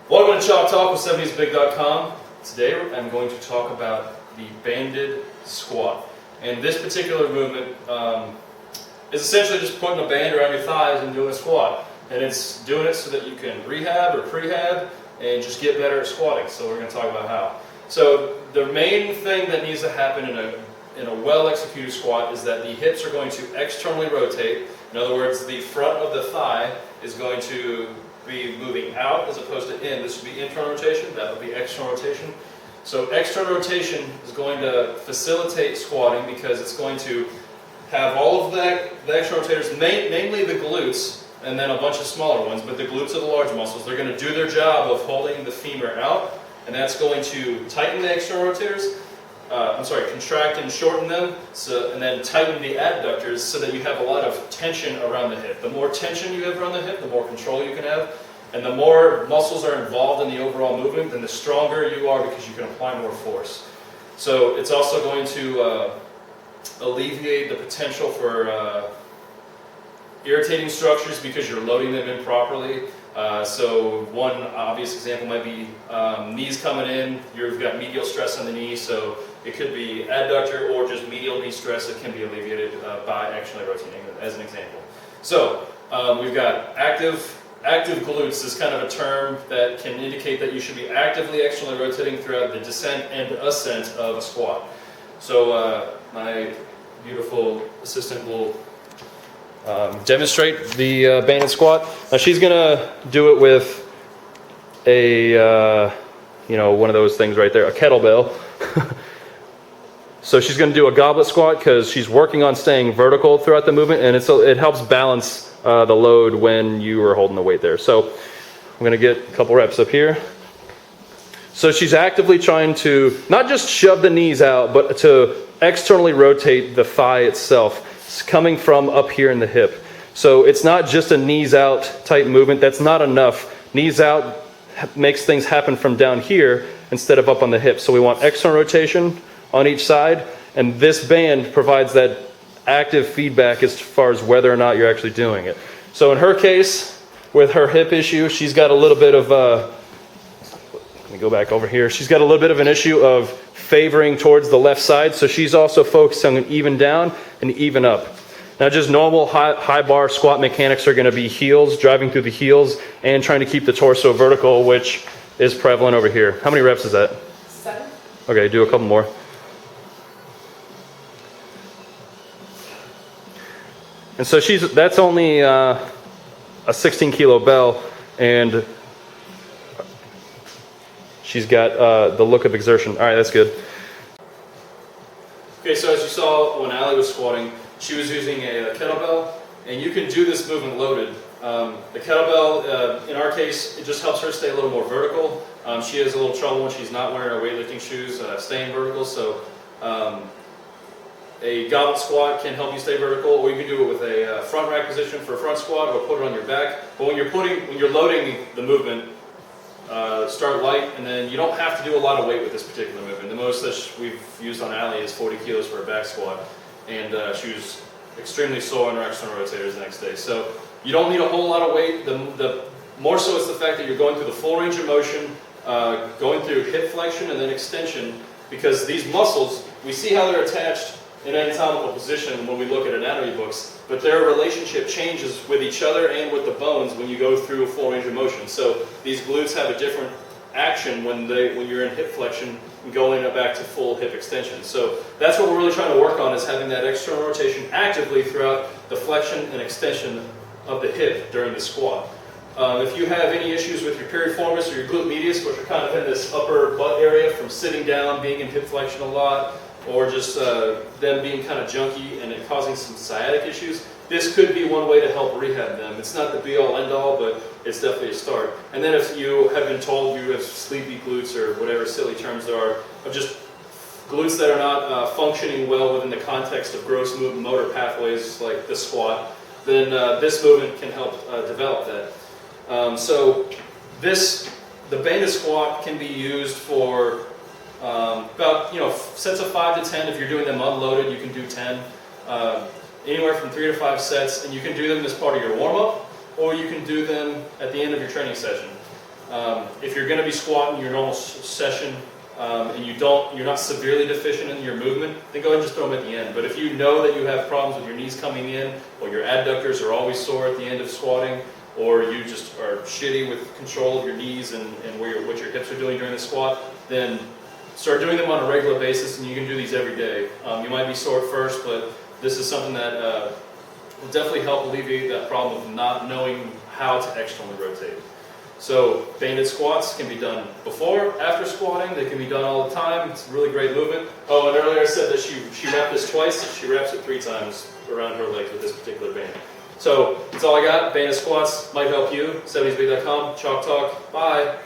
Welcome to Chalk Talk with 70sbig.com. Today I'm going to talk about the banded squat. And this particular movement is essentially just putting a band around your thighs and doing a squat. And it's doing it so that you can rehab or prehab and just get better at squatting. So we're going to talk about how. So the main thing that needs to happen in a well-executed squat is that the hips are going to externally rotate. In other words, the front of the thigh is going to be moving out as opposed to in. This would be internal rotation, that would be external rotation. So external rotation is going to facilitate squatting because it's going to have all of the external rotators, namely the glutes, and then a bunch of smaller ones, but the glutes are the large muscles. They're going to do their job of holding the femur out, and that's going to tighten the external rotators, contract and shorten them, and then tighten the adductors so that you have a lot of tension around the hip. The more tension you have around the hip, the more control you can have, and the more muscles are involved in the overall movement, then the stronger you are because you can apply more force. So it's also going to alleviate the potential for irritating structures because you're loading them in properly. So one obvious example might be knees coming in, you've got medial stress on the knee, so it could be adductor or just medial knee stress that can be alleviated by externally rotating, as an example. So we've got active glutes is kind of a term that can indicate that you should be actively externally rotating throughout the descent and ascent of a squat. So my beautiful assistant will demonstrate the banded squat. Now she's gonna do it with a one of those things right there, a kettlebell. So she's gonna do a goblet squat because she's working on staying vertical throughout the movement, and it helps balance the load when you are holding the weight there. So I'm gonna get a couple reps up here. So she's actively trying to not just shove the knees out, but to externally rotate the thigh itself. It's coming from up here in the hip. So it's not just a knees out type movement. That's not enough. Knees out makes things happen from down here instead of up on the hip. So we want external rotation on each side, and this band provides that active feedback as far as whether or not you're actually doing it. So in her case, with her hip issue, she's got a little bit of let me go back over here. She's got a little bit of an issue of favoring towards the left side, so she's also focused on an even down and even up. Now just normal high bar squat mechanics are going to be heels, driving through the heels, and trying to keep the torso vertical, which is prevalent over here. How many reps is that? 7. Okay, do a couple more. And so that's only a 16 kilo bell, and she's got the look of exertion. All right, that's good. Okay, so as you saw when Allie was squatting, she was using a kettlebell, and you can do this movement loaded. The kettlebell, in our case, it just helps her stay a little more vertical. She has a little trouble when she's not wearing her weightlifting shoes, staying vertical, so a goblet squat can help you stay vertical, or you can do it with a front rack position for a front squat, or put it on your back. But when you're loading the movement, start light, and then you don't have to do a lot of weight with this particular movement. The most that we've used on Allie is 40 kilos for a back squat, and she was extremely sore on her external rotators the next day. So you don't need a whole lot of weight. The more so it's the fact that you're going through the full range of motion, going through hip flexion and then extension, because these muscles, we see how they're attached in anatomical position when we look at anatomy books, but their relationship changes with each other and with the bones when you go through a full range of motion. So these glutes have a different action when you're in hip flexion and going back to full hip extension. So that's what we're really trying to work on, is having that external rotation actively throughout the flexion and extension of the hip during the squat. If you have any issues with your piriformis or your glute medius, which are kind of in this upper butt area from sitting down, being in hip flexion a lot, or just them being kind of junky and it causing some sciatic issues, this could be one way to help rehab them. It's not the be-all, end-all, but it's definitely a start. And then if you have been told you have sleepy glutes or whatever silly terms there are, of just glutes that are not functioning well within the context of gross motor pathways like the squat, then this movement can help develop that. The banded squat can be used for about sets of 5 to 10. If you're doing them unloaded, you can do 10. Anywhere from 3 to 5 sets, and you can do them as part of your warm-up, or you can do them at the end of your training session. If you're going to be squatting your normal session and you're not severely deficient in your movement, then go ahead and just throw them at the end. But if you know that you have problems with your knees coming in, or your adductors are always sore at the end of squatting, or you just are shitty with control of your knees and what your hips are doing during the squat, then start doing them on a regular basis, and you can do these every day. You might be sore at first, but this is something that will definitely help alleviate that problem of not knowing how to externally rotate. So banded squats can be done before, after squatting. They can be done all the time. It's a really great movement. Oh, and earlier I said that she wrapped this twice. She wraps it 3 times around her legs with this particular band. So that's all I got. Banded squats might help you. 70sbig.com. Chalk Talk. Bye.